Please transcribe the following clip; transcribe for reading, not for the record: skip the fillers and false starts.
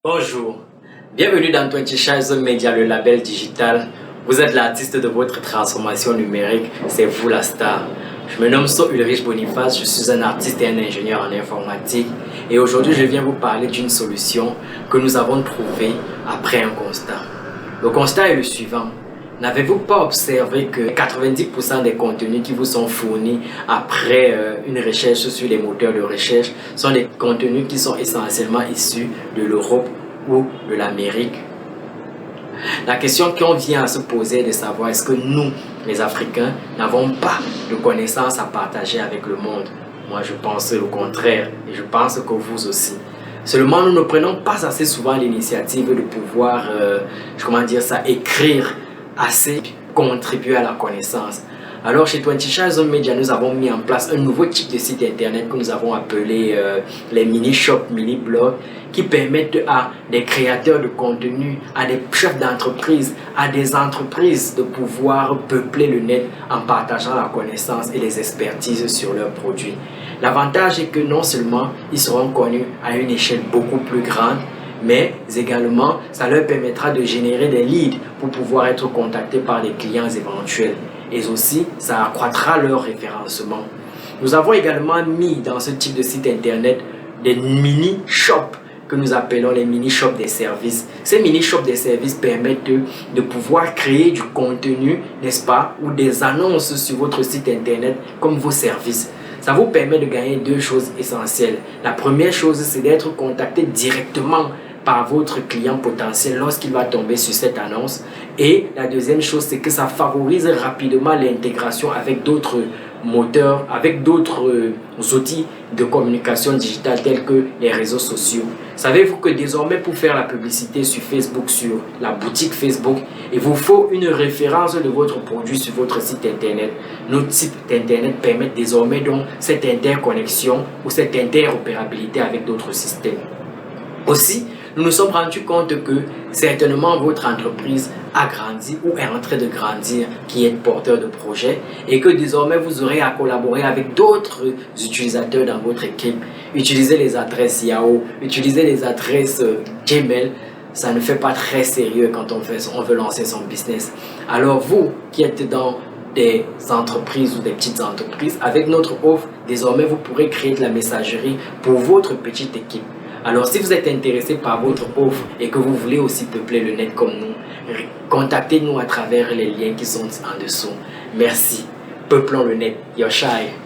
Bonjour, bienvenue dans 20 Zone Media, le label digital. Vous êtes l'artiste de votre transformation numérique, c'est vous la star. Je me nomme Ulrich Boniface, je suis un artiste et un ingénieur en informatique et aujourd'hui je viens vous parler d'une solution que nous avons trouvée après un constat. Le constat est le suivant. N'avez-vous pas observé que 90% des contenus qui vous sont fournis après une recherche sur les moteurs de recherche sont des contenus qui sont essentiellement issus de l'Europe ou de l'Amérique? La question qu'on vient à se poser est de savoir est-ce que nous, les Africains, n'avons pas de connaissances à partager avec le monde? Moi, je pense le contraire et je pense que vous aussi. Seulement, nous ne prenons pas assez souvent l'initiative de pouvoir, écrire assez, contribuer à la connaissance. Alors chez 20 Zone Media, nous avons mis en place un nouveau type de site internet que nous avons appelé les mini-shops, mini-blogs, qui permettent à des créateurs de contenu, à des chefs d'entreprise, à des entreprises de pouvoir peupler le net en partageant la connaissance et les expertises sur leurs produits. L'avantage est que non seulement ils seront connus à une échelle beaucoup plus grande, mais également ça leur permettra de générer des leads pour pouvoir être contactés par des clients éventuels. Et aussi, ça accroîtra leur référencement. Nous avons également mis dans ce type de site internet des mini-shops que nous appelons les mini-shops des services. Ces mini-shops des services permettent de pouvoir créer du contenu, n'est-ce pas, ou des annonces sur votre site internet comme vos services. Ça vous permet de gagner deux choses essentielles. La première chose, c'est d'être contacté directement par votre client potentiel lorsqu'il va tomber sur cette annonce. Et la deuxième chose, c'est que ça favorise rapidement l'intégration avec d'autres moteurs, avec d'autres outils de communication digitale tels que les réseaux sociaux. Savez-vous que désormais pour faire la publicité sur Facebook, sur la boutique Facebook, il vous faut une référence de votre produit sur votre site internet. Nos sites internet permettent désormais donc cette interconnexion ou cette interopérabilité avec d'autres systèmes. Aussi, nous nous sommes rendus compte que certainement votre entreprise a grandi ou est en train de grandir, qui est porteur de projet et que désormais vous aurez à collaborer avec d'autres utilisateurs dans votre équipe. Utilisez les adresses Yahoo, utilisez les adresses Gmail. Ça ne fait pas très sérieux quand on veut lancer son business. Alors vous qui êtes dans des entreprises ou des petites entreprises, avec notre offre, désormais vous pourrez créer de la messagerie pour votre petite équipe. Alors si vous êtes intéressé par votre offre et que vous voulez aussi peupler le net comme nous, contactez-nous à travers les liens qui sont en dessous. Merci. Peuplons le net. Yo Shai.